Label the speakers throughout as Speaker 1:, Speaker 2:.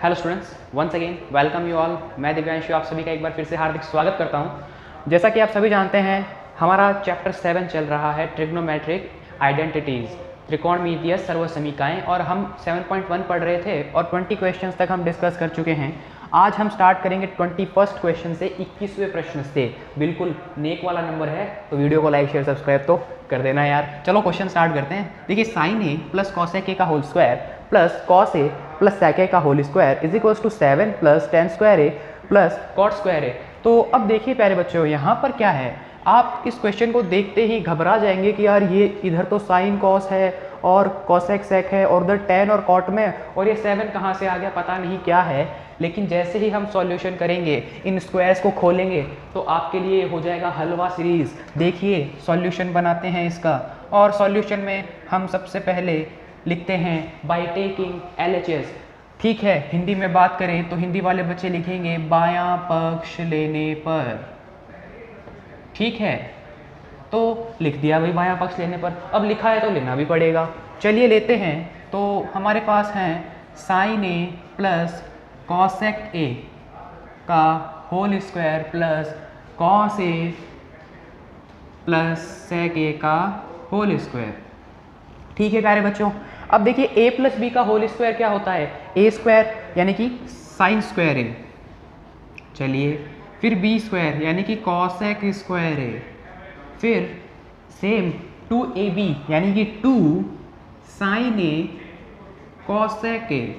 Speaker 1: Hello students, once again welcome you all. मैं दिव्यांशु आप सभी का एक बार फिर से हार्दिक स्वागत करता हूं। जैसा कि आप सभी जानते हैं, हमारा चैप्टर 7 चल रहा है ट्रिग्नोमेट्रिक आइडेंटिटीज़, त्रिकोणमितीय सर्वसमीकाएं, और हम 7.1 पढ़ रहे थे और 20 क्वेश्चंस तक हम डिस्कस कर चुके हैं। आज हम स्टार्ट करेंगे 21st क्वेश्चन से 21वें प्रश्न से। बिल्कुल नेक वाला नंबर है, तो वीडियो को लाइक शेयर सब्सक्राइब तो कर देना यार। चलो क्वेश्चन स्टार्ट करते हैं। देखिए, sine A plus cosec A का whole square plus cos A plus sec A का whole square is equals to 7 plus tan square A plus cot square A. तो अब देखिए प्यारे बच्चों, यहाँ पर क्या है, आप इस क्वेश्चन को देखते ही घबरा जाएंगे कि यार ये इधर तो साइन कॉस है और कॉसेक सेक है और उधर टेन और कॉट में, और ये 7 कहाँ से आ गया, पता नहीं क्या है। लेकिन जैसे ही हम सॉल्यूशन करेंगे, इन स्क्वायर्स को खोलेंगे, तो आपके लिए हो जाएगा हलवा सीरीज। देखिए सॉल्यूशन बनाते हैं इसका, और सॉल्यूशन में हम सबसे पहले लिखते हैं बाय टेकिंग LHS। ठीक है, हिंदी में बात करें तो हिंदी वाले बच्चे लिखेंगे बायां पक्ष लेने पर। ठीक है, तो लिख दिया भाई बायां पक्ष लेने पर। अब लिखा है तो लेना भी पड़ेगा। चलिए लेते हैं। तो हमारे पास है sine A plus cosec A का whole square plus cos A plus sec A का होल स्क्वायर। ठीक है प्यारे बच्चों, अब देखिए a प्लस बी का होल स्क्वायर क्या होता है, a स्क्वायर यानी कि साइन स्क्वायर ए। चलिए, फिर b स्क्वायर यानी कि कॉसेक स्क्वायर ए, फिर सेम 2ab यानी कि 2 sine A cosec A,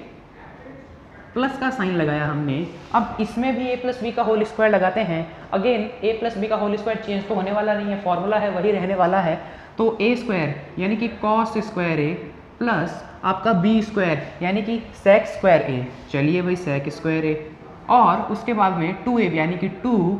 Speaker 1: plus का साइन लगाया हमने। अब इसमें भी a प्लस बी का होल स्क्वायर लगाते हैं। अगेन a प्लस बी का होल स्क्वायर चेंज तो होने वाला नहीं है, फॉर्मूला है वही रहने वाला है। तो a स्क्वायर यानी कि कॉस स्क्वायर ए प्लस आपका b स्क्वायर यानी कि सेक स्क्वायर ए। चलिए भाई सेक स्क्वायर ए, और उसके बाद में 2ab यानी कि 2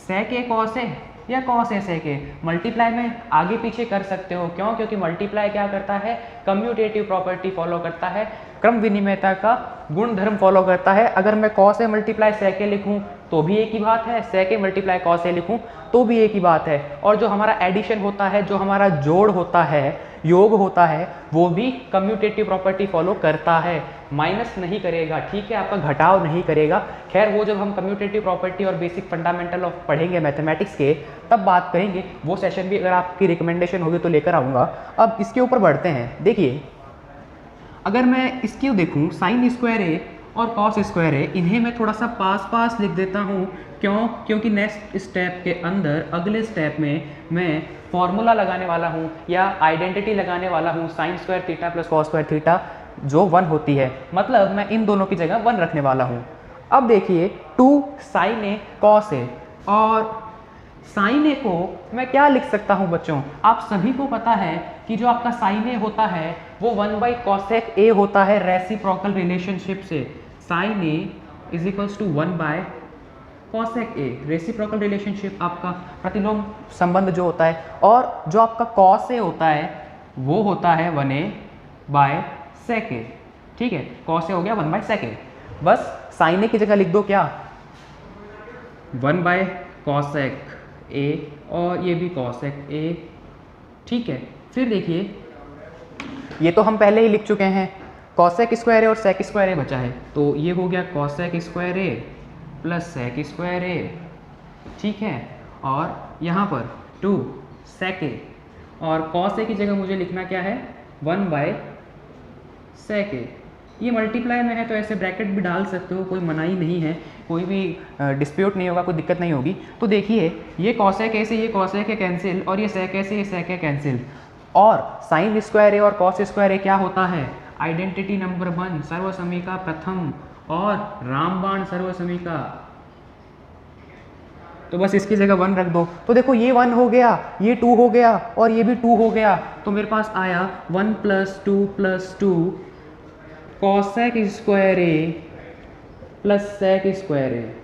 Speaker 1: सेक ए कॉस ए या cos A sec A. Multiply में आगे पीछे कर सकते हो, क्यों? क्योंकि मल्टीप्लाई क्या करता है, कम्यूटेटिव प्रॉपर्टी फॉलो करता है, क्रम विनिमयता का गुण धर्म फॉलो करता है। अगर मैं कॉस ए मल्टीप्लाई सेक ए लिखूं तो भी एक ही बात है, सेक ए मल्टीप्लाई कॉस ए लिखूं तो भी एक ही बात है। और जो हमारा एडिशन होता है, जो हमारा जोड़ होता है, योग होता है, वो भी कम्यूटेटिव प्रॉपर्टी फॉलो करता है, माइनस नहीं करेगा। ठीक है, आपका घटाव नहीं करेगा। खैर, वो जब हम कम्यूटेटिव प्रॉपर्टी और बेसिक फंडामेंटल ऑफ पढ़ेंगे मैथमेटिक्स के, तब बात करेंगे। वो सेशन भी अगर आपकी रिकमेंडेशन होगी तो लेकर आऊँगा। अब इसके ऊपर बढ़ते हैं। देखिए, अगर मैं इसकी देखूँ साइन स्क्वायर ए और कॉस स्क्वायर ए, इन्हें मैं थोड़ा सा पास पास लिख देता हूँ। क्यों? क्योंकि नेक्स्ट स्टेप के अंदर, अगले स्टेप में मैं फॉर्मूला लगाने वाला हूँ या आइडेंटिटी लगाने वाला हूँ, sine square theta plus cos square theta जो 1 होती है। मतलब मैं इन दोनों की जगह 1 रखने वाला हूँ। अब देखिए 2 साइन ए कॉस ए, और साइन ए को मैं क्या लिख सकता हूँ बच्चों, आप सभी को पता है कि जो आपका साइन ए होता है वो 1/कॉसेक ए होता है रेसिप्रोकल रिलेशनशिप से। Sine A is equals to 1/कॉसेक ए, रेसिप्रोकल रिलेशनशिप आपका प्रतिलोम संबंध जो होता है। और जो आपका कॉस ए होता है वो होता है 1/सेक ए। ठीक है, कॉस ए हो गया 1/सेक ए। बस साइन ए की जगह लिख दो क्या, 1/कॉसेक ए, और ये भी कॉसेक ए। ठीक है, फिर देखिए ये तो हम पहले ही लिख चुके हैं, कॉसेक स्क्वायर ए और सेक स्क्वायर ए बचा है, तो ये हो गया cosec square A plus sec square ए। ठीक है, और यहाँ पर 2 सेक ए, और कॉस ए की जगह मुझे लिखना क्या है, 1/सेक ए। ये मल्टीप्लाई में है तो ऐसे ब्रैकेट भी डाल सकते हो, कोई मनाही नहीं है, कोई भी डिस्प्यूट नहीं होगा, कोई दिक्कत नहीं होगी। तो देखिए ये कॉसेक ए से ये कॉसेक ए कैंसिल, और ये सेक ए से ये सेक ए कैंसिल, और साइन स्क्वायर ए और कॉस स्क्वायर ए क्या होता है, आइडेंटिटी नंबर 1 सर्वसमीका प्रथम और रामबाण सर्वसमीका। तो बस इसकी जगह 1 रख दो। तो देखो ये 1 हो गया, ये 2 हो गया, और ये भी 2 हो गया। तो मेरे पास आया 1 + 2 + 2 cosec square A plus sec square ए।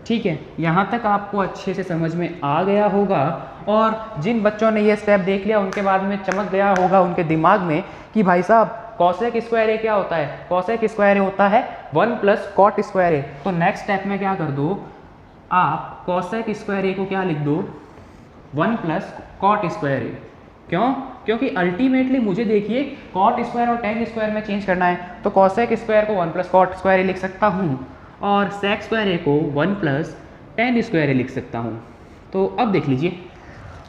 Speaker 1: ठीक है, यहाँ तक आपको अच्छे से समझ में आ गया होगा। और जिन बच्चों ने ये स्टेप देख लिया उनके बाद में चमक गया होगा उनके दिमाग में कि भाई साहब कॉसेक स्क्वायर ए क्या होता है, कॉसेक स्क्वायर ए होता है 1 + कॉट स्क्वायर ए। तो नेक्स्ट स्टेप में क्या कर दो, आप कॉसेक स्क्वायर ए को क्या लिख दो, 1 + कॉट स्क्वायर ए। क्यों? क्योंकि अल्टीमेटली मुझे देखिए कॉट स्क्वायर और टेन स्क्वायर में चेंज करना है, तो कॉसेक स्क्वायर को 1 प्लस कॉट स्क्वायर लिख सकता हूँ और सेक स्क्वायर को 1 प्लस टेन स्क्वायर लिख सकता हूँ। तो अब देख लीजिए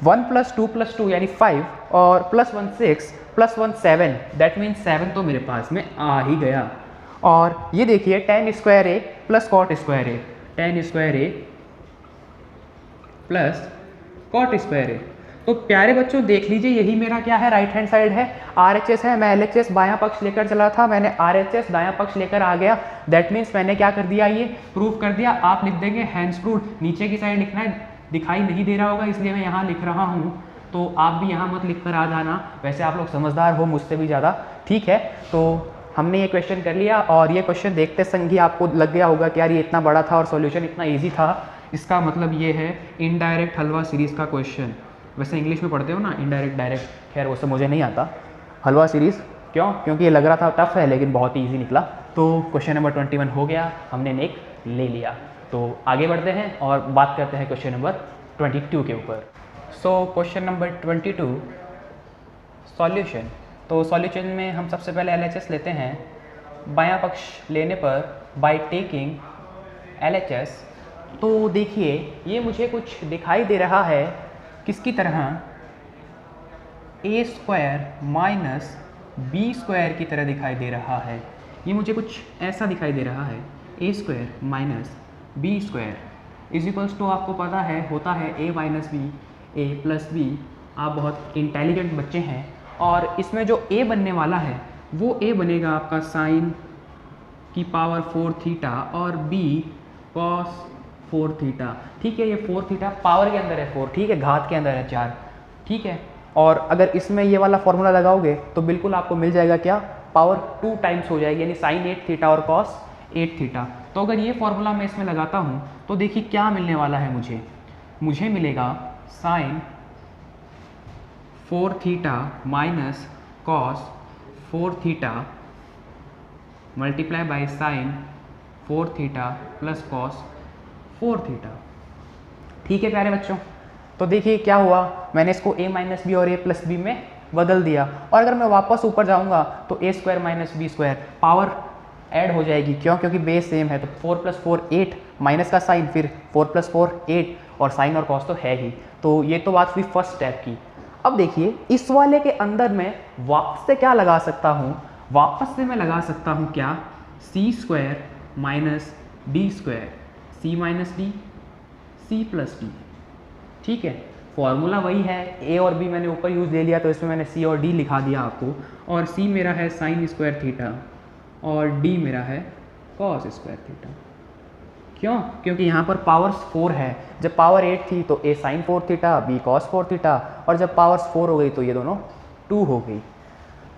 Speaker 1: 1 प्लस 2 यानी 5 और प्लस 1 6 प्लस 1 7, दैट मीन्स 7 तो मेरे पास में आ ही गया। और ये देखिए ten square A plus cot square A, ten square A plus cot square A. तो प्यारे बच्चों देख लीजिए यही मेरा क्या है, राइट हैंड साइड है, RHS है। मैं LHS बायां पक्ष लेकर चला था, मैंने RHS दायां पक्ष लेकर आ गया। दैट मीन्स मैंने क्या कर दिया, ये प्रूव कर दिया। आप लिख देंगे हैंड्स प्रूव्ड, नीचे की साइड लिखना है, दिखाई नहीं दे रहा होगा इसलिए मैं यहाँ लिख रहा हूँ, तो आप भी यहाँ मत लिख कर आ जाना। वैसे आप लोग समझदार हो मुझसे भी ज़्यादा, ठीक है। तो हमने ये क्वेश्चन कर लिया और ये क्वेश्चन देखते संग ही आपको लग गया होगा कि यार ये इतना बड़ा था और सॉल्यूशन इतना इजी था। इसका मतलब ये है इनडायरेक्ट हलवा सीरीज़ का क्वेश्चन। वैसे इंग्लिश में पढ़ते हो ना इनडायरेक्ट डायरेक्ट, खैर वो सब मुझे नहीं आता। हलवा सीरीज़ क्यों, क्योंकि ये लग रहा था टफ है लेकिन बहुत ही ईजी निकला। तो क्वेश्चन नंबर 21 हो गया, हमने नेक ले लिया। तो आगे बढ़ते हैं और बात करते हैं क्वेश्चन नंबर 22 के ऊपर। So question number 22 solution. तो सॉल्यूशन में हम सबसे पहले LHS लेते हैं। बायां पक्ष लेने पर बाय टेकिंग LHS, तो देखिए ये मुझे कुछ दिखाई दे रहा है किसकी तरह, a square minus B square की तरह दिखाई दे रहा है। ये मुझे कुछ ऐसा दिखाई दे रहा है, a square minus B square is equals to, आपको पता है होता है a minus B, a plus B. आप बहुत इंटेलिजेंट बच्चे हैं और इसमें जो a बनने वाला है वो a बनेगा आपका साइन की पावर 4 थीटा और b कॉस 4 थीटा। ठीक है, ये 4 थीटा पावर के अंदर है 4, ठीक है, घात के अंदर है 4, ठीक है। और अगर इसमें ये वाला फॉर्मूला लगाओगे तो बिल्कुल आपको मिल जाएगा क्या, पावर 2 टाइम्स हो जाएगी, यानी साइन 8 थीटा और कॉस 8 थीटा। तो अगर ये फॉर्मूला मैं इसमें लगाता हूँ तो देखिए क्या मिलने वाला है मुझे मिलेगा sine 4 theta minus cos 4 theta multiply by sine 4 theta plus cos 4 theta. ठीक है प्यारे बच्चों, तो देखिए क्या हुआ, मैंने इसको a माइनस बी और a प्लस बी में बदल दिया। और अगर मैं वापस ऊपर जाऊंगा तो a square minus B square power add हो जाएगी, क्यों, क्योंकि बेस सेम है। तो 4 प्लस 4 8, माइनस का साइन, फिर 4 प्लस 4 8 और साइन और कॉस तो है ही। तो ये तो बात हुई फर्स्ट स्टेप की। अब देखिए इस वाले के अंदर मैं वापस से क्या लगा सकता हूँ, वापस से मैं लगा सकता हूँ क्या, C square minus D square, C minus D, C plus D. ठीक है, फॉर्मूला वही है, ए और बी मैंने ऊपर यूज़ ले लिया तो इसमें मैंने सी और डी लिखा दिया आपको। और सी मेरा है साइन स्क्वायर थीटा और डी मेरा है कॉस स्क्वायर थीटा। क्यों, क्योंकि यहाँ पर पावर्स 4 है। जब पावर 8 थी तो A sine 4 theta, B cos 4 theta, और जब पावर्स 4 हो गई तो ये दोनों 2 हो गई।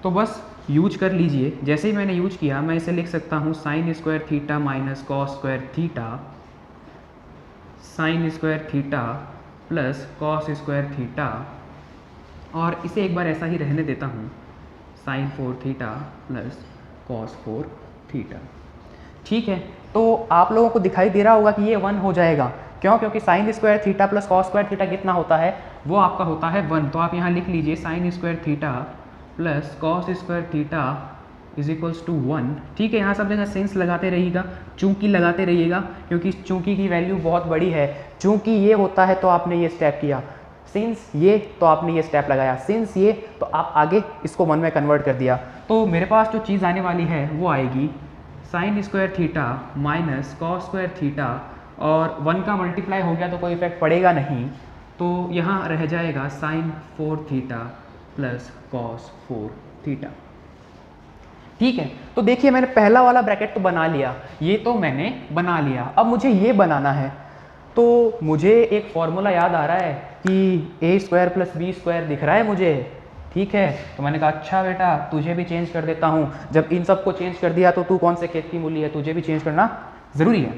Speaker 1: तो बस यूज कर लीजिए। जैसे ही मैंने यूज किया मैं इसे लिख सकता हूँ sine square theta minus cos square theta, sine square theta plus cos square theta, और इसे एक बार ऐसा ही रहने देता हूँ, sine 4 theta plus cos 4 theta. ठीक है, तो आप लोगों को दिखाई दे रहा होगा कि ये 1 हो जाएगा। क्यों, क्योंकि sign square theta plus cos square theta कितना होता है, वो आपका होता है 1। तो आप यहाँ लिख लीजिए sine square theta plus cos square theta is equals to 1। ठीक है, यहाँ सब जगह सेंस लगाते रहिएगा, चूंकि लगाते रहिएगा, क्योंकि चूंकि की वैल्यू बहुत बड़ी है। चूंकि ये होता है तो आपने ये स्टेप किया, सिंस ये तो आपने ये स्टेप लगाया, सिंस ये तो आप आगे इसको 1 में कन्वर्ट कर दिया। तो मेरे पास जो चीज़ आने वाली है वो आएगी sign square theta minus cos square theta, और 1 का मल्टीप्लाई हो गया तो कोई इफेक्ट पड़ेगा नहीं, तो यहाँ रह जाएगा sine 4 theta plus cos 4 theta. ठीक है, तो देखिए मैंने पहला वाला ब्रैकेट तो बना लिया, ये तो मैंने बना लिया। अब मुझे ये बनाना है, तो मुझे एक फॉर्मूला याद आ रहा है कि ए स्क्वायर प्लस बी स्क्वायर दिख रहा है मुझे। ठीक है, तो मैंने कहा अच्छा बेटा तुझे भी चेंज कर देता हूँ। जब इन सब को चेंज कर दिया तो तू कौन से खेत की मूली है, तुझे भी चेंज करना ज़रूरी है।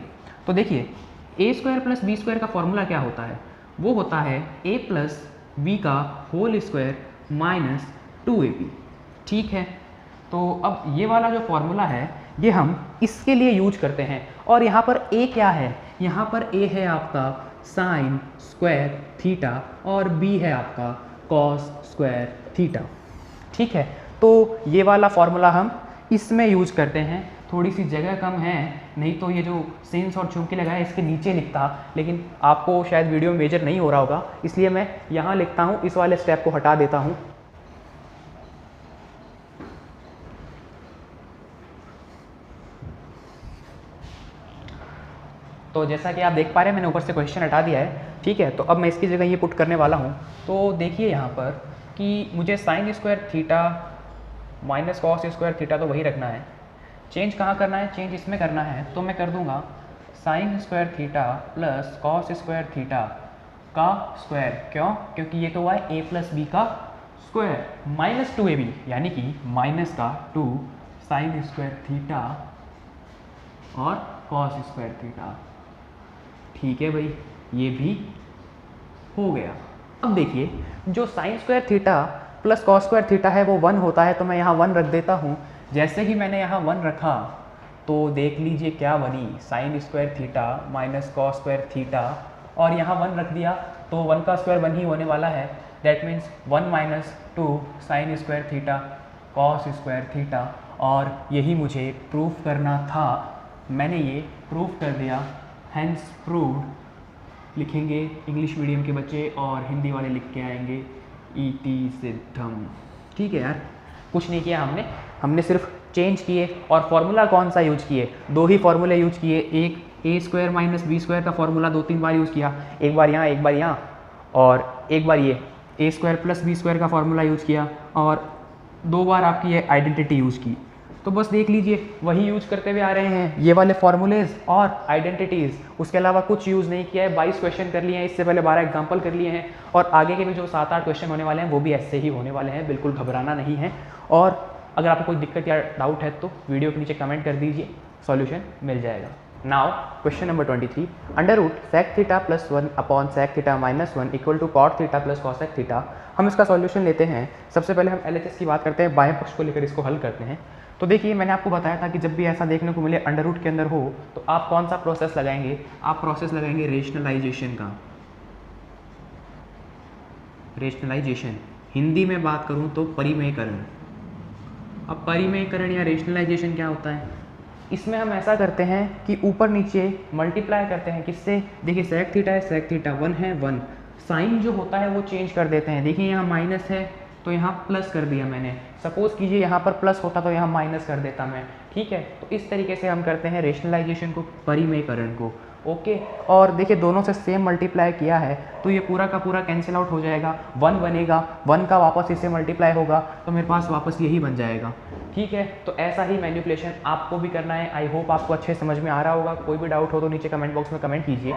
Speaker 1: तो देखिए A square plus B square का फॉर्मूला क्या होता है, वो होता है ए प्लस बी का होल स्क्वायर माइनस 2ab। ठीक है, तो अब ये वाला जो फॉर्मूला है ये हम इसके लिए यूज करते हैं। और यहाँ पर ए क्या है, यहाँ पर ए है आपका साइन स्क्वायर थीटा और बी है आपका कॉस स्क्वायर थीटा। ठीक है, तो ये वाला फॉर्मूला हम इसमें यूज करते हैं। थोड़ी सी जगह कम है, नहीं तो ये जो सेंस और चूंकि लगा है इसके नीचे लिखता, लेकिन आपको शायद वीडियो मेजर नहीं हो रहा होगा, इसलिए मैं यहाँ लिखता हूँ, इस वाले स्टेप को हटा देता हूँ। तो जैसा कि आप देख पा रहे हैं मैंने ऊपर से क्वेश्चन हटा दिया है, ठीक है। तो अब मैं इसकी जगह ये पुट करने वाला हूँ। तो देखिए यहाँ पर कि मुझे sign square theta minus cos square theta तो वही रखना है, चेंज कहाँ करना है, चेंज इसमें करना है। तो मैं कर दूंगा sign square theta plus cos square theta का स्क्वायर, क्यों, क्योंकि ये तो हुआ है a प्लस बी का स्क्वायर माइनस 2ab, यानी कि माइनस का 2 साइन स्क्वायर थीटा और कॉस स्क्वायर थीटा। ठीक है भाई, ये भी हो गया। अब देखिए जो sign square theta plus cos square theta है वो 1 होता है, तो मैं यहाँ 1 रख देता हूँ। जैसे ही मैंने यहाँ 1 रखा तो देख लीजिए क्या बनी, sign square theta minus cos square theta, और यहाँ 1 रख दिया तो 1 का स्क्वायर 1 ही होने वाला है। That means 1 minus 2 sine square theta cos square theta, और यही मुझे प्रूफ करना था। मैंने ये प्रूफ कर दिया, हैंस प्रूव्ड लिखेंगे इंग्लिश मीडियम के बच्चे, और हिंदी वाले लिख के आएंगे इति सिद्धम। ठीक है यार, कुछ नहीं किया हमने सिर्फ चेंज किए, और फॉर्मूला कौन सा यूज किए, 2 ही फॉर्मूले यूज किए। एक ए स्क्वायर माइनस बी स्क्वायर का फॉर्मूला 2-3 बार यूज़ किया, एक बार यहाँ एक बार यहाँ, और एक बार ये ए स्क्वायर प्लस बी स्क्वायर का फॉर्मूला यूज़ किया, और 2 बार आपकी ये आइडेंटिटी यूज़ की। तो बस देख लीजिए वही यूज करते हुए आ रहे हैं, ये वाले फॉर्मूलेज और आइडेंटिटीज़, उसके अलावा कुछ यूज़ नहीं किया है। 22 क्वेश्चन कर लिए हैं, इससे पहले 12 एग्जाम्पल कर लिए हैं, और आगे के भी जो 7-8 क्वेश्चन होने वाले हैं वो भी ऐसे ही होने वाले हैं, बिल्कुल घबराना नहीं है। और अगर आपको कोई दिक्कत या डाउट है तो वीडियो के नीचे कमेंट कर दीजिए, सॉल्यूशन मिल जाएगा। Now question number 23, under root sec theta plus 1 upon sec theta minus 1 equal to cot theta plus cosec theta. हम इसका सॉल्यूशन लेते हैं। सबसे पहले हम LHS की बात करते हैं, बाएं पक्ष को लेकर इसको हल करते हैं। तो देखिए मैंने आपको बताया था कि जब भी ऐसा देखने को मिले अंडर रूट के अंदर हो तो आप कौन सा प्रोसेस लगाएंगे, आप प्रोसेस लगाएंगे रेशनलाइजेशन का। रेशनलाइजेशन हिंदी में बात करूं तो परिमेयकरण। अब परिमेयकरण या रेशनलाइजेशन क्या होता है, इसमें हम ऐसा करते हैं कि ऊपर नीचे मल्टीप्लाई करते हैं, किससे, देखिए सेक थीटा है, सेक थीटा 1 है 1, साइन जो होता है वो चेंज कर देते हैं। देखिए यहाँ माइनस है तो यहाँ प्लस कर दिया मैंने, सपोज कीजिए यहाँ पर प्लस होता तो यहाँ माइनस कर देता मैं, ठीक है। तो इस तरीके से हम करते हैं रेशनलाइजेशन को, परिमेयकरण को, ओके। और देखिए दोनों से सेम मल्टीप्लाई किया है तो ये पूरा का पूरा कैंसिल आउट हो जाएगा, 1 बनेगा, 1 का वापस इससे मल्टीप्लाई होगा तो मेरे पास वापस यही बन जाएगा, ठीक है। तो ऐसा ही मैनिपुलेशन आपको भी करना है। आई होप आपको अच्छे समझ में आ रहा होगा। कोई भी डाउट हो तो नीचे कमेंट बॉक्स में कमेंट कीजिए।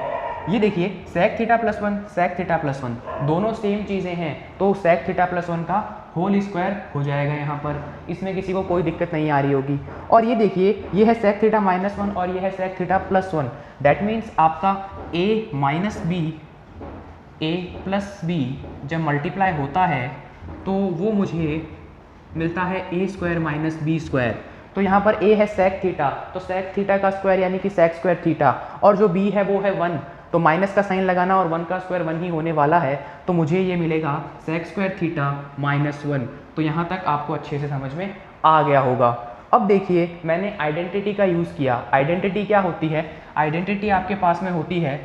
Speaker 1: ये देखिए sec theta plus 1 sec theta plus 1 दोनों सेम चीज़ें हैं, तो सेक थीटा प्लस 1 का होल स्क्वायर हो जाएगा यहाँ पर, इसमें किसी को कोई दिक्कत नहीं आ रही होगी। और ये देखिए ये है सेक थीटा माइनस 1 और ये है sec theta plus 1, that means आपका a minus B a plus B जब मल्टीप्लाई होता है तो वो मुझे मिलता है a square minus B square. तो यहाँ पर a है सेक थीटा, तो सेक थीटा का स्क्वायर यानी कि सेक स्क्वायर थीटा, और जो b है वो है 1, तो माइनस का साइन लगाना और 1 का स्क्वायर 1 ही होने वाला है, तो मुझे ये मिलेगा सेक स्क्वायर थीटा माइनस 1। तो यहाँ तक आपको अच्छे से समझ में आ गया होगा। अब देखिए मैंने आइडेंटिटी का यूज़ किया। आइडेंटिटी क्या होती है, आइडेंटिटी आपके पास में होती है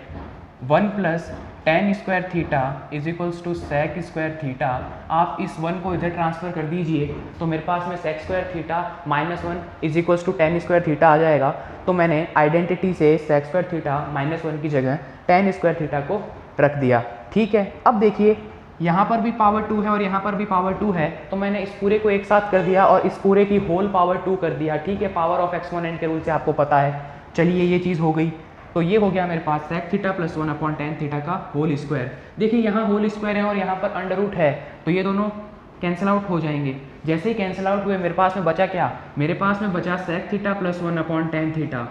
Speaker 1: 1 plus tan square theta is equals to sec square theta. आप इस 1 को इधर ट्रांसफर कर दीजिए तो मेरे पास में sec square theta minus 1 is equals to tan square theta आ जाएगा। तो मैंने आइडेंटिटी से सेक स्क्वायर थीटा माइनस 1 की जगह टेन स्क्वायर थीटा को रख दिया, ठीक है। अब देखिए यहाँ पर भी पावर 2 है और यहाँ पर भी पावर 2 है, तो मैंने इस पूरे को एक साथ कर दिया और इस पूरे की होल पावर 2 कर दिया, ठीक है। पावर ऑफ एक्सपोनेंट के रूल से आपको पता है। चलिए ये चीज़ हो गई, तो ये हो गया मेरे पास sec theta plus 1 upon tan theta का होल स्क्वायर। देखिए यहाँ होल स्क्वायर है और यहाँ पर अंडर रूट है, तो ये दोनों कैंसिल आउट हो जाएंगे। जैसे ही कैंसिल आउट हुए मेरे पास में बचा क्या, मेरे पास में बचा sec theta plus 1 upon tan theta,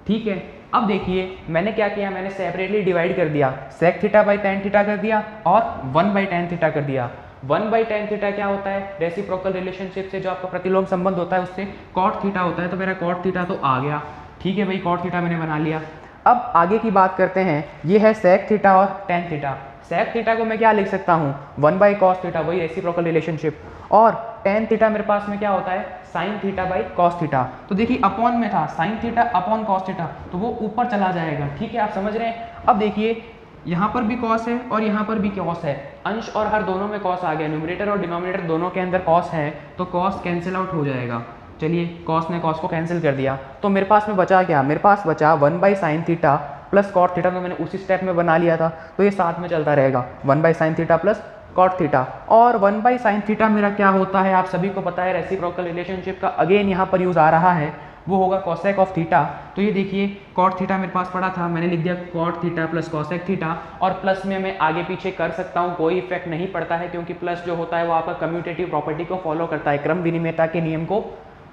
Speaker 1: ठीक है। अब देखिए मैंने क्या किया, मैंने सेपरेटली डिवाइड कर दिया, sec theta by tan theta कर दिया और 1 बाई टेन थीटा कर दिया। 1 बाई टेन थीटा क्या होता है, रेसिप्रोकल रिलेशनशिप से जो आपका प्रतिलोम संबंध होता है उससे कॉट थीटा होता है, तो मेरा कॉट थीटा तो आ गया, ठीक है भाई, कॉट थीटा मैंने बना लिया। अब आगे की बात करते हैं, ये है सेक थीटा और टेन थीटा। सेक थीटा को मैं क्या लिख सकता हूँ, 1 कॉस थीटा, वही रेसिप्रोकल रिलेशनशिप, और टेन थीटा मेरे पास में क्या होता है, sine theta by cos theta. तो देखिए अपॉन में था sine theta upon cos theta, तो वो ऊपर चला जाएगा, ठीक है, आप समझ रहे हैं। अब देखिए यहाँ पर भी कॉस है और यहाँ पर भी कॉस है, अंश और हर दोनों में कॉस आ गया, न्यूमरेटर और डिनोमिनेटर दोनों के अंदर कॉस है, तो कॉस कैंसिल आउट हो जाएगा। चलिए कॉस ने कॉस को कैंसिल कर दिया, तो मेरे पास में बचा क्या, मेरे पास बचा 1 sine theta plus cot theta, तो मैंने उसी स्टेप में बना लिया था, तो ये साथ में चलता रहेगा 1 sine theta plus cot theta. और 1 साइन थीटा मेरा क्या होता है, आप सभी को पता है, रेसिप्रोकल रिलेशनशिप का अगेन यहाँ पर यूज़ आ रहा है, वो होगा कॉसेक ऑफ थीटा। तो ये देखिए कॉट थीटा मेरे पास पड़ा था, मैंने लिख दिया cot theta plus cosec theta, और प्लस में मैं आगे पीछे कर सकता हूँ, कोई इफेक्ट नहीं पड़ता है, क्योंकि प्लस जो होता है वो आपका कम्यूटेटिव प्रॉपर्टी को फॉलो करता है, क्रम विनिमयता के नियम को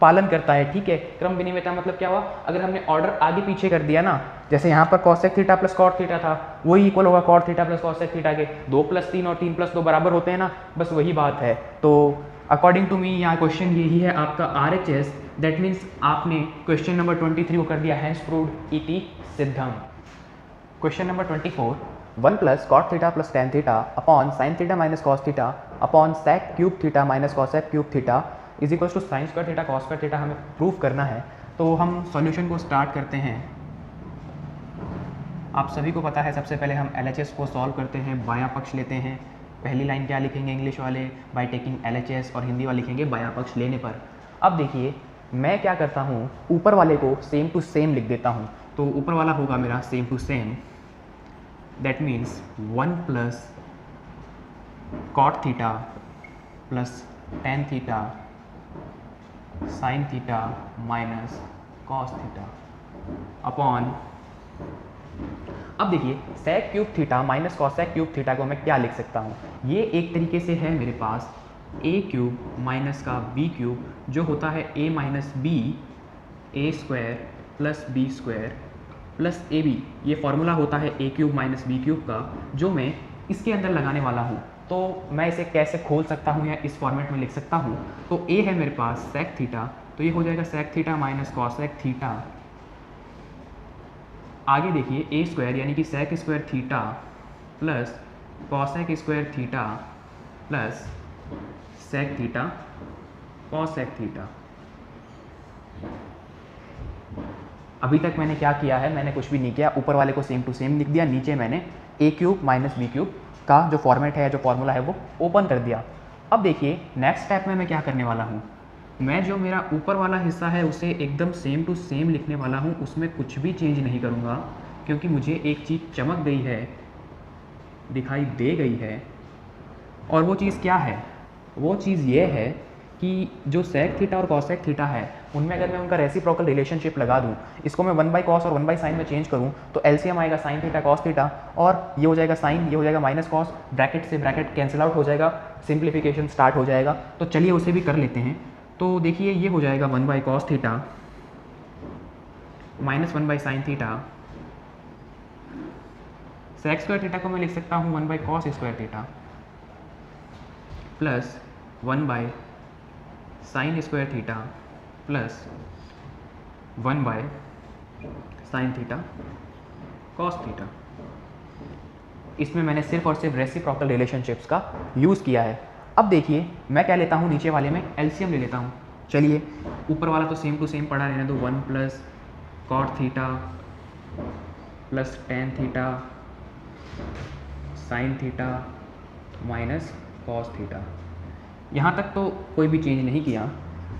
Speaker 1: पालन करता है, ठीक है। क्रम विनिमयता मतलब क्या हुआ, अगर हमने ऑर्डर आगे पीछे कर दिया ना, जैसे यहाँ पर cosec theta plus cot theta था, वही इक्वल होगा cot theta plus cosec theta के, 2 + 3 और 3 + 2 बराबर होते हैं ना, बस वही बात है। तो अकॉर्डिंग टू मी यहाँ क्वेश्चन यही है आपका RHS, दैट मीन्स आपने क्वेश्चन नंबर 23 को कर दिया हैंस प्रूव्ड इति सिद्धम। Question number 24, 1 cot theta plus tan theta upon sine theta minus cos theta upon sec cube theta minus cosec cube theta is equal to sine square theta cos square theta हमें prove करना है। तो हम solution को start करते हैं। आप सभी को पता है सबसे पहले हम LHS को सॉल्व करते हैं, बायां पक्ष लेते हैं। पहली लाइन क्या लिखेंगे इंग्लिश वाले, बाय टेकिंग LHS, और हिंदी वाले लिखेंगे बायां पक्ष लेने पर। अब देखिए मैं क्या करता हूँ, ऊपर वाले को सेम टू सेम लिख देता हूँ, तो ऊपर वाला होगा मेरा same to same, that means 1 cot theta plus tan theta sine theta minus cos theta upon, अब देखिए sec cube theta minus cosec cube theta को मैं क्या लिख सकता हूँ, ये एक तरीके से है मेरे पास a क्यूब माइनस का b क्यूब, जो होता है a minus B A square plus B square plus A B, ये फॉर्मूला होता है a cube minus B cube का, जो मैं इसके अंदर लगाने वाला हूँ। तो मैं इसे कैसे खोल सकता हूँ या इस फॉर्मेट में लिख सकता हूँ, तो a है मेरे पास सेक थीटा, तो ये हो जाएगा sec theta minus cosec theta, आगे देखिए ए स्क्वायर यानी कि sec square theta plus cosec square theta plus sec theta cosec theta. अभी तक मैंने क्या किया है, मैंने कुछ भी नहीं किया, ऊपर वाले को सेम टू सेम लिख दिया, नीचे मैंने a cube minus B cube का जो फॉर्मेट है, जो फॉर्मूला है वो ओपन कर दिया। अब देखिए नेक्स्ट स्टेप में मैं क्या करने वाला हूँ, मैं जो मेरा ऊपर वाला हिस्सा है उसे एकदम सेम टू सेम लिखने वाला हूँ, उसमें कुछ भी चेंज नहीं करूँगा, क्योंकि मुझे एक चीज़ चमक गई है, दिखाई दे गई है, और वो चीज़ क्या है, वो चीज़ ये है कि जो सेक थीटा और कॉसेक थीटा है उनमें अगर मैं उनका रेसिप्रोकल रिलेशनशिप लगा दूं, इसको मैं 1 cos और 1 sin में चेंज करूं, तो एलसीएम आएगा साइन थीटा कॉस थीटा, और ये हो जाएगा साइन, ये हो जाएगा माइनस कॉस, ब्रैकेट से ब्रैकेट कैंसिल आउट हो जाएगा, सिंप्लीफिकेशन स्टार्ट हो जाएगा। तो चलिए उसे भी कर लेते हैं। तो देखिए ये हो जाएगा 1 cos theta minus 1 sin theta, sec square theta को मैं लिख सकता हूँ 1 cos square theta plus 1 sin square theta plus 1 sin theta cos theta. इसमें मैंने सिर्फ और सिर्फ रेसिप्रोकल रिलेशनशिप्स का यूज़ किया है। अब देखिए मैं क्या लेता हूँ, नीचे वाले में एलसीएम ले लेता हूँ। चलिए ऊपर वाला तो सेम टू सेम पड़ा रहने दो, 1 cot theta plus tan theta sine theta minus cos theta, यहाँ तक तो कोई भी चेंज नहीं किया।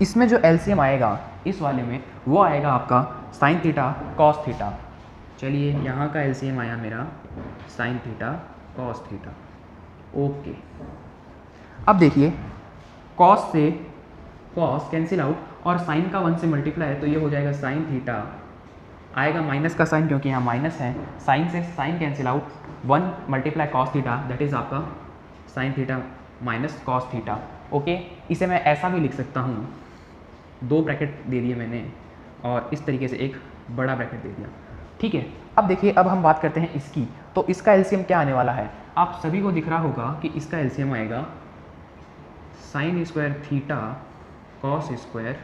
Speaker 1: इसमें जो एलसीएम आएगा इस वाले में वो आएगा आपका साइन थीटा कॉस थीटा। चलिए यहाँ का एलसीएम आया मेरा sine theta cos theta, okay. अब देखिए कॉस से कॉस कैंसिल आउट, और साइन का 1 से मल्टीप्लाई है, तो ये हो जाएगा साइन थीटा, आएगा माइनस का साइन क्योंकि यहाँ माइनस है, साइन से sine cancel out, 1 × cos theta, that is आपका sine theta minus cos theta, okay. इसे मैं ऐसा भी लिख सकता हूँ, 2 ब्रैकेट दे दिए मैंने और इस तरीके से एक बड़ा ब्रैकेट दे दिया, ठीक है। अब देखिए अब हम बात करते हैं इसकी, तो इसका एलसीएम क्या आने वाला है, आप सभी को दिख रहा होगा कि इसका एलसीएम आएगा sign square theta cos square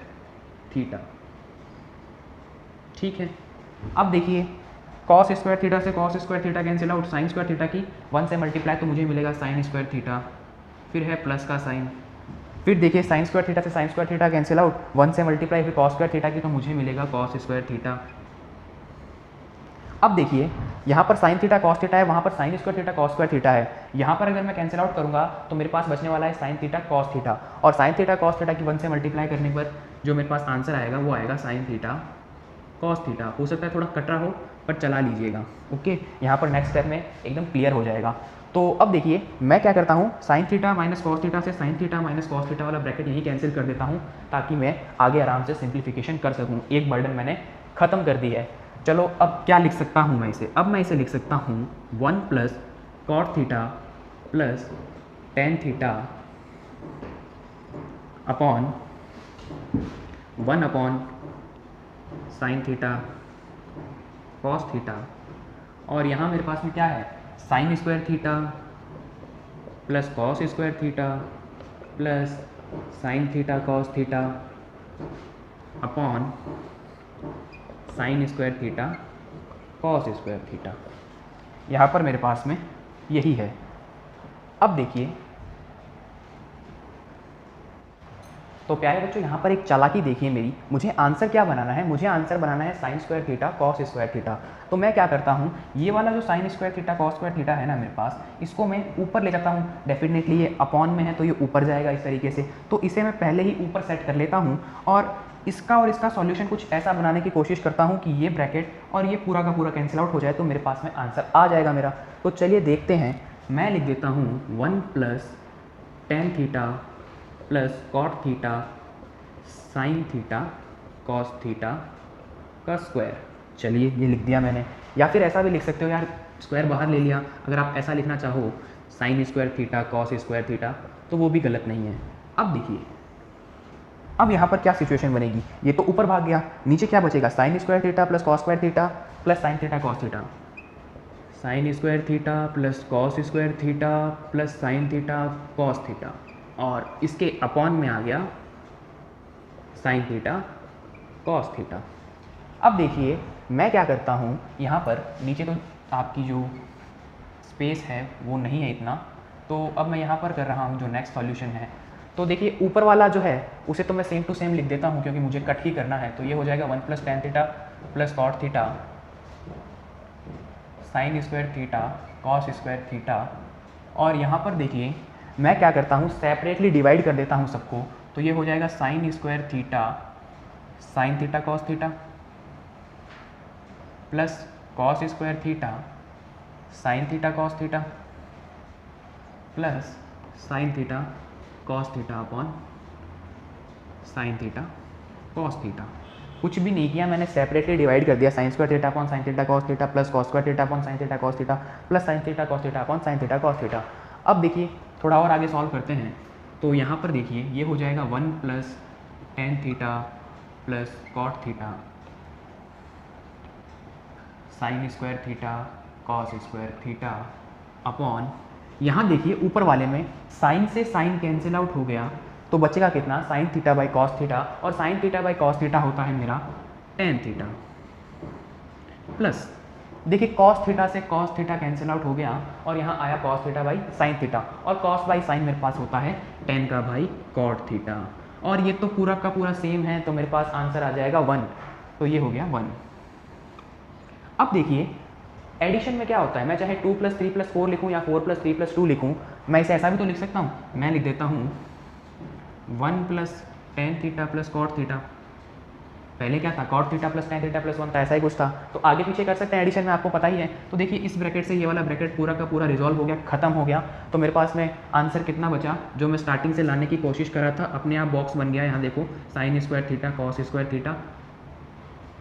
Speaker 1: theta, ठीक है। अब देखिए कॉस स्क्वायर थीटा से cos square theta cancel out, sign square theta की 1 से मल्टीप्लाई तो मुझे मिलेगा साइन स्क्वायर थीटा, फिर है प्लस का साइन, फिर देखिए साइन स्क्वायर थीटा से sign square theta cancel out, 1 से मल्टीप्लाई फिर कॉस स्क्वायर थीटा की तो मुझे मिलेगा कॉस स्क्वायर थीटा। अब देखिए यहाँ पर साइन थीटा कॉस थीटा है, वहाँ पर sign square theta cos square theta है, यहाँ पर अगर मैं कैंसिल आउट करूँगा तो मेरे पास बचने वाला है साइन थीटा कॉस थीटा, और साइन थीटा कॉस थीटा की 1 से मल्टीप्लाई करने पर जो मेरे पास आंसर आएगा वो आएगा साइन थीटा कॉस थीटा। हो सकता है थोड़ा कटरा हो पर चला लीजिएगा, ओके। यहाँ पर नेक्स्ट स्टेप में एकदम क्लियर हो जाएगा। तो अब देखिए मैं क्या करता हूँ, sine theta minus cos theta से sine theta minus cos theta वाला ब्रैकेट यही कैंसिल कर देता हूँ ताकि मैं आगे आराम से सिंप्लीफिकेशन कर सकूँ। एक बर्डन मैंने ख़त्म कर दी है। चलो अब क्या लिख सकता हूँ मैं इसे, अब मैं इसे लिख सकता हूँ 1 plus cot theta plus tan theta upon 1 upon sine theta cos theta, और यहाँ मेरे पास में क्या है, sine square theta plus cos square theta plus sine theta cos theta upon sine square theta cos square theta. यहाँ पर मेरे पास में यही है। अब देखिए तो प्यारे बच्चों यहाँ पर एक चालाकी देखिए मेरी, मुझे आंसर क्या बनाना है, मुझे आंसर बनाना है sine square theta cos square theta. तो मैं क्या करता हूँ, ये वाला जो sign square theta cos square theta है ना मेरे पास, इसको मैं ऊपर ले जाता हूँ। डेफिनेटली ये अपॉन में है तो ये ऊपर जाएगा इस तरीके से, तो इसे मैं पहले ही ऊपर सेट कर लेता हूँ और इसका सॉल्यूशन कुछ ऐसा बनाने की कोशिश करता हूँ कि ये ब्रैकेट और ये पूरा का पूरा कैंसिल आउट हो जाए तो मेरे पास में आंसर आ जाएगा मेरा। तो चलिए देखते हैं, मैं लिख देता हूँ 1 plus tan theta plus cot theta sine theta cos theta का स्क्वायर। चलिए ये लिख दिया मैंने, या फिर ऐसा भी लिख सकते हो यार, स्क्वायर बाहर ले लिया, अगर आप ऐसा लिखना चाहो sign square theta cos square theta तो वो भी गलत नहीं है। अब देखिए अब यहाँ पर क्या सिचुएशन बनेगी, ये तो ऊपर भाग गया, नीचे क्या बचेगा, sign square theta plus cos square theta plus sine theta cos theta, sine square theta plus cos square theta plus sine theta cos theta, और इसके अपॉन में आ गया साइन थीटा कॉस थीटा। अब देखिए मैं क्या करता हूँ, यहाँ पर नीचे तो आपकी जो स्पेस है वो नहीं है इतना, तो अब मैं यहाँ पर कर रहा हूँ जो नेक्स्ट सॉल्यूशन है। तो देखिए ऊपर वाला जो है उसे तो मैं सेम टू सेम लिख देता हूँ क्योंकि मुझे कट ही करना है। तो ये हो जाएगा 1 plus tan theta plus cot theta sine square theta cos square theta, और यहाँ पर देखिए मैं क्या करता हूँ, सेपरेटली डिवाइड कर देता हूँ सबको। तो ये हो जाएगा sine square theta sine theta cos theta plus cos square theta sine theta cos theta plus sine theta cos theta upon sine theta cos theta. कुछ भी नहीं किया मैंने, सेपरेटली डिवाइड कर दिया, sign square theta upon sine theta cos theta plus cos square theta upon sine theta cos theta plus sine theta cos theta upon sine theta cos theta. अब देखिए थोड़ा और आगे सॉल्व करते हैं। तो यहाँ पर देखिए ये हो जाएगा 1 plus tan theta plus cot theta sine square theta cos square theta upon, यहाँ देखिए ऊपर वाले में साइन से साइन कैंसिल आउट हो गया तो बचेगा कितना, sine theta by cos theta, और sine theta by cos theta होता है मेरा टेन थीटा, प्लस देखिए कॉस थीटा से कॉस थीटा कैंसिल आउट हो गया और यहाँ आया cos theta by sine theta, और कॉस बाई साइन मेरे पास होता है टेन का बाई कॉट थीटा, और ये तो पूरा का पूरा सेम है तो मेरे पास आंसर आ जाएगा 1। तो ये हो गया 1। अब देखिए एडिशन में क्या होता है, मैं चाहे 2 प्लस 3 प्लस 4 लिखूँ या 4 प्लस 3 प्लस 2 लिखूँ, मैं इसे ऐसा भी तो लिख सकता हूँ। मैं लिख देता हूँ 1 plus tan theta plus cot theta, पहले क्या था cot theta plus tan theta plus 1 था, ऐसा ही कुछ था, तो आगे पीछे कर सकते हैं एडिशन में, आपको पता ही है। तो देखिए इस ब्रैकेट से ये वाला ब्रैकेट पूरा का पूरा रिजॉल्व हो गया, खत्म हो गया। तो मेरे पास में आंसर कितना बचा, जो मैं स्टार्टिंग से लाने की कोशिश कर रहा था, अपने आप बॉक्स बन गया। यहाँ देखो sign square theta cos square theta,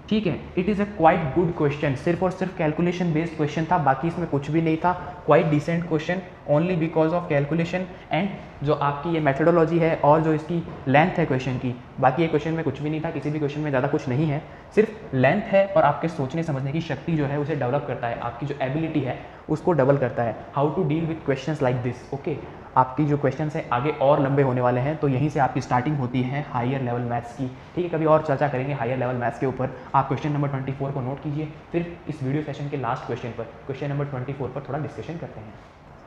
Speaker 1: ठीक है। It is a quite good question, सिर्फ और सिर्फ कैलकुलेशन बेस्ड क्वेश्चन था, बाकी इसमें कुछ भी नहीं था। Quite decent question, only because of calculation and जो आपकी ये मेथडोलॉजी है और जो इसकी लेंथ है क्वेश्चन की। बाकी ये क्वेश्चन में कुछ भी नहीं था, किसी भी क्वेश्चन में ज़्यादा कुछ नहीं है, सिर्फ लेंथ है और आपके सोचने समझने की शक्ति जो है उसे डेवलप करता है, आपकी जो एबिलिटी है उसको डबल करता है। How to deal with questions like this. Okay, आपकी जो क्वेश्चन है आगे और लंबे होने वाले हैं, तो यहीं से आपकी स्टार्टिंग होती है हायर लेवल मैथ्स की। ठीक है, कभी और चर्चा करेंगे हायर लेवल मैथ्स के ऊपर। आप क्वेश्चन नंबर 24 को नोट कीजिए, फिर इस वीडियो सेशन के लास्ट क्वेश्चन पर, क्वेश्चन नंबर 24 पर थोड़ा डिस्कशन करते हैं।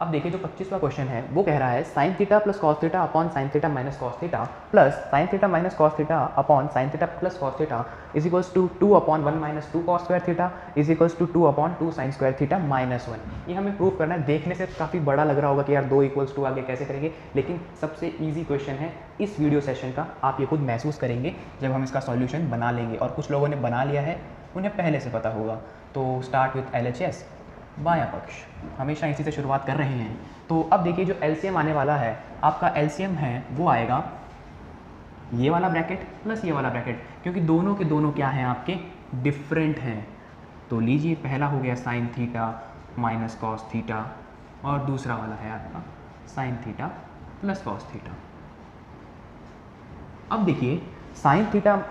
Speaker 1: अब देखिए जो 25वां क्वेश्चन है वो कह रहा है sine theta plus cos theta upon sine theta minus cos theta plus sine theta minus cos theta upon sine theta plus cos theta is equals to 2 upon 1 minus 2 cos square theta is equals to 2 upon 2 sine square theta minus 1। ये हमें prove करना है। देखने से काफ़ी बड़ा लग रहा होगा कि यार 2 इक्वल्स 2 आगे कैसे करेंगे, लेकिन सबसे ईजी क्वेश्चन है इस वीडियो सेशन का। आप ये खुद महसूस करेंगे जब हम इसका सॉल्यूशन बना लेंगे, और कुछ लोगों ने बना लिया है, उन्हें पहले से पता होगा। तो स्टार्ट विथ LHS, बायां पक्ष, हमेशा इसी से शुरुआत कर रहे हैं। तो अब देखिए जो LCM आने वाला है, आपका LCM है वो आएगा ये वाला ब्रैकेट प्लस ये वाला ब्रैकेट, क्योंकि दोनों के दोनों क्या हैं आपके डिफरेंट हैं। तो लीजिए पहला हो गया sine theta minus cos theta और दूसरा वाला है आपका sine theta plus cos theta. अब देखिए sine theta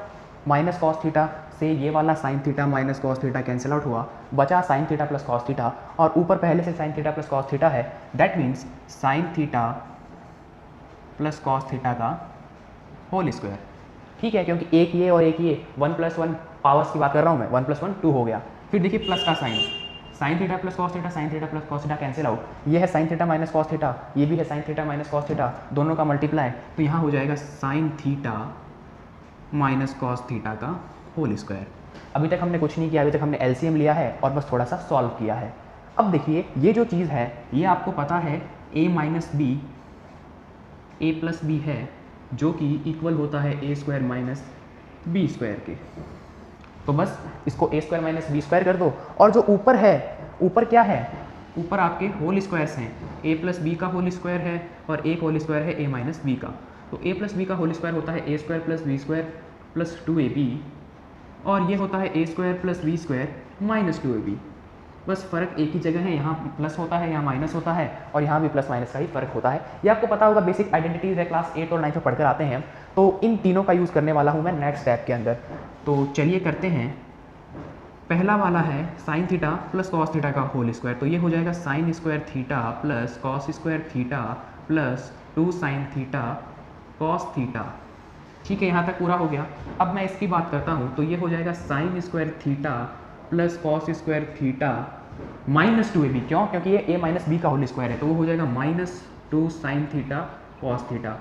Speaker 1: minus cos theta से ये वाला sine theta minus cos theta cancel out हुआ, बचा sine theta plus cos theta, और ऊपर पहले से sine theta plus cos theta है। That means sine theta plus cos theta का होल स्क्वायर। ठीक है, क्योंकि एक ये और एक ये 1 + 1 पावर्स की बात कर रहा हूँ मैं, 1 + 1 2 हो गया। फिर देखिए प्लस का sign, sine theta plus cos theta, sine theta plus cos theta cancel out. ये है sine theta minus cos theta, ये भी है sine theta minus cos theta, दोनों का मल्टीप्लाई, तो यहाँ हो जाएगा sine theta minus cos theta का होल स्क्वायर। अभी तक हमने कुछ नहीं किया, अभी तक हमने LCM लिया है और बस थोड़ा सा सॉल्व किया है। अब देखिए ये जो चीज़ है ये आपको पता है a minus B A plus B है, जो कि इक्वल होता है a² माइनस बी स्क्वायर के। तो बस इसको a² माइनस बी स्क्वायर कर दो, और जो ऊपर है, ऊपर क्या है, ऊपर आपके होल स्क्वायर्स हैं, a प्लस बी का होल स्क्वायर है और एक होल स्क्वायर है a माइनस बी का। तो a प्लस बी का होल स्क्वायर होता है a² plus B square plus 2ab, और ये होता है a² plus B square minus 2ab। बस फ़र्क एक ही जगह है, यहाँ प्लस होता है, यहाँ माइनस होता है, और यहाँ भी प्लस माइनस का ही फ़र्क होता है। ये आपको पता होगा, बेसिक आइडेंटिटीज़ है, क्लास 8 और 9 में पढ़कर आते हैं। तो इन तीनों का यूज़ करने वाला हूँ मैं नेक्स्ट स्टेप के अंदर। तो चलिए करते हैं। पहला वाला है sine theta plus cos theta का होल स्क्वायर, तो ये हो जाएगा sine square theta plus cos square theta plus 2 sign theta cos theta. ठीक है, यहाँ तक पूरा हो गया। अब मैं इसकी बात करता हूँ, तो ये हो जाएगा sine square theta plus cos square theta minus 2ab। क्यों? क्योंकि ये a माइनस बी का होल स्क्वायर है, तो वो हो जाएगा minus 2 sign theta cos theta.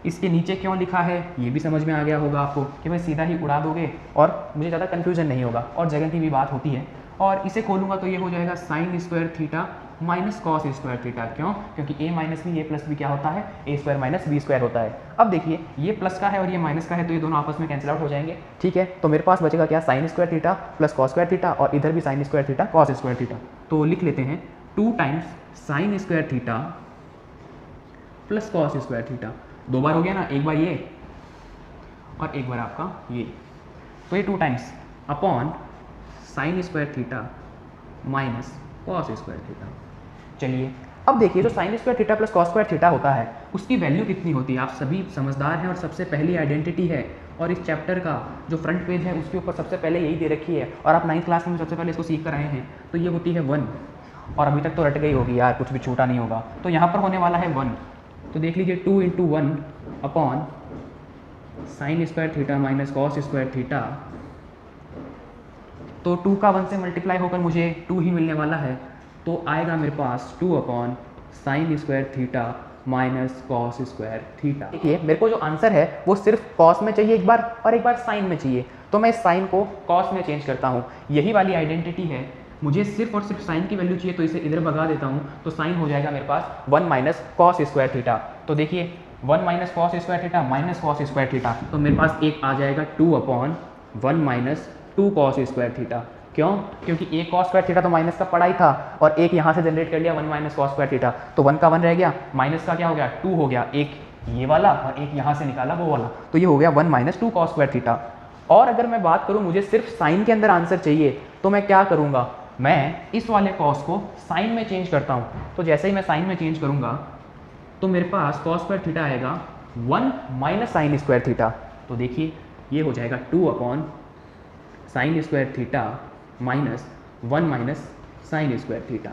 Speaker 1: इसके नीचे क्यों लिखा है ये भी समझ में आ गया होगा आपको, कि भाई सीधा ही उड़ा दोगे और मुझे ज़्यादा कन्फ्यूजन नहीं होगा, और जगह की भी बात होती है। और इसे खोलूँगा तो ये हो जाएगा sine square theta minus cos square theta. क्यों? क्योंकि a minus B, a plus B क्या होता है, a² माइनस बी स्क्वायर होता है। अब देखिए ये प्लस का है और ये माइनस का है, तो ये दोनों आपस में कैंसिल आउट हो जाएंगे। ठीक है, तो मेरे पास बचेगा क्या, sign square theta plus cos square theta, और इधर भी sign square theta cos square theta. तो लिख लेते हैं 2 times sign square theta plus cos square theta. 2 बार हो गया ना, एक बार ये और एक बार आपका ये, तो ये 2 times upon sine square theta minus cos square theta. चलिए अब देखिए जो sign square theta plus cos square theta होता है उसकी वैल्यू कितनी होती है। आप सभी समझदार हैं और सबसे पहली आइडेंटिटी है, और इस चैप्टर का जो फ्रंट पेज है उसके ऊपर सबसे पहले यही दे रखी है, और आप 9th क्लास में सबसे पहले इसको सीख कर आए हैं। तो ये होती है 1, और अभी तक तो रट गई होगी यार, कुछ भी छूटा नहीं होगा। तो यहाँ पर होने वाला है 1, तो देख लीजिए 2 × 1 upon sine square theta minus cos square theta. तो 2 का 1 से मल्टीप्लाई होकर मुझे 2 ही मिलने वाला है, तो आएगा मेरे पास 2 upon sine square theta minus cos square theta. देखिए मेरे को जो आंसर है वो सिर्फ कॉस में चाहिए एक बार, और एक बार साइन में चाहिए, तो मैं इस साइन को कॉस में चेंज करता हूँ। यही वाली आइडेंटिटी है, मुझे सिर्फ और सिर्फ साइन की वैल्यू चाहिए, तो इसे इधर भगा देता हूँ, तो साइन हो जाएगा मेरे पास 1 माइनस कॉस स्क्वायर थीटा। तो देखिए 1 minus cos square theta minus cos square theta, तो मेरे पास एक आ जाएगा 2 upon 1 minus 2 cos square theta. क्यों? क्योंकि एक कॉस स्क्वायर थीटा तो माइनस का पड़ा ही था, और एक यहाँ से जनरेट कर लिया 1 माइनस कॉस स्क्वायर थीटा, तो 1 का 1 रह गया, माइनस का क्या हो गया 2 हो गया, एक ये वाला और एक यहाँ से निकाला वो वाला, तो ये हो गया 1 माइनस 2 कॉस स्क्वायर थीटा। और अगर मैं बात करूँ मुझे सिर्फ साइन के अंदर आंसर चाहिए, तो मैं क्या करूँगा, मैं इस वाले कॉस को साइन में चेंज करता हूँ, तो जैसे ही मैं साइन में चेंज करूँगा तो मेरे पास कॉस स्क्वायर थीटा आएगा 1 माइनस साइन स्क्वायर थीटा। तो देखिए ये हो जाएगा 2 upon sine square theta minus 1 minus sign square theta.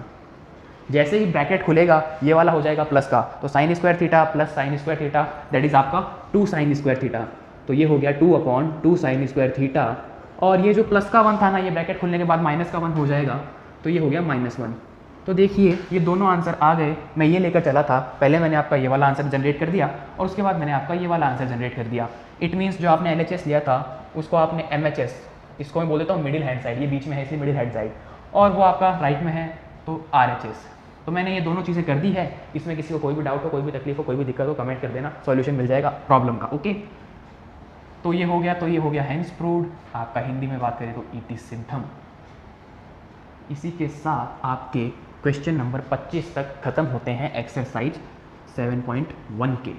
Speaker 1: जैसे ही ब्रैकेट खुलेगा ये वाला हो जाएगा प्लस का, तो sign square theta plus sign square theta that is आपका 2 साइन स्क्वायर थीटा। तो ये हो गया 2 अपॉन 2 साइन स्क्वायर थीटा, और ये जो प्लस का 1 था ना, ये ब्रैकेट खुलने के बाद माइनस का 1 हो जाएगा, तो ये हो गया -1। तो देखिए ये दोनों आंसर आ गए। मैं ये लेकर चला था, पहले मैंने आपका ये वाला आंसर जनरेट कर दिया और उसके बाद मैंने आपका ये वाला आंसर जनरेट कर दिया। इट मीन्स जो आपने LHS लिया था उसको आपने MHS, इसको मैं बोल देता हूँ मिडिल हैंड साइड, ये बीच में है इसलिए मिडिल हैंड साइड, और वो आपका राइट में है तो RHS। तो मैंने ये दोनों चीज़ें कर दी है। इसमें किसी को कोई भी डाउट हो, कोई भी तकलीफ हो, कोई भी दिक्कत हो, कमेंट कर देना, सॉल्यूशन मिल जाएगा प्रॉब्लम का। ओके, तो ये हो गया हैंस प्रूव्ड। आपका हिंदी में बात करें तो इट इज सिम्पथम। इसी के साथ आपके क्वेश्चन नंबर 25 तक खत्म होते हैं एक्सरसाइज 7.1 के।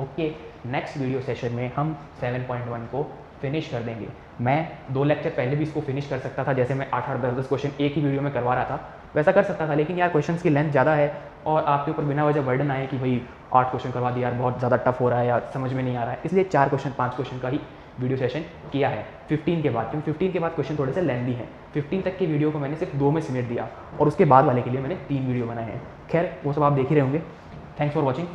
Speaker 1: ओके, नेक्स्ट वीडियो सेशन में हम 7.1 को फिनिश कर देंगे। मैं 2 लेक्चर पहले भी इसको फिनिश कर सकता था, जैसे मैं 8-8, 10-10 क्वेश्चन एक ही वीडियो में करवा रहा था, वैसा कर सकता था, लेकिन यार क्वेश्चंस की लेंथ ज़्यादा है और आपके ऊपर बिना वजह बर्डन आए कि भाई 8 क्वेश्चन करवा दिया यार, बहुत ज़्यादा टफ हो रहा है या समझ में नहीं आ रहा है, इसलिए 4 क्वेश्चन 5 क्वेश्चन का ही वीडियो सेशन किया है 15 के बाद, क्योंकि 15 के बाद क्वेश्चन थोड़े से लेंथी हैं। 15 तक के वीडियो को मैंने सिर्फ 2 में सिमट दिया और उसके बाद वाले के लिए मैंने 3 वीडियो बनाए हैं। खैर वो सब आप देख ही रहे होंगे। Thanks for watching.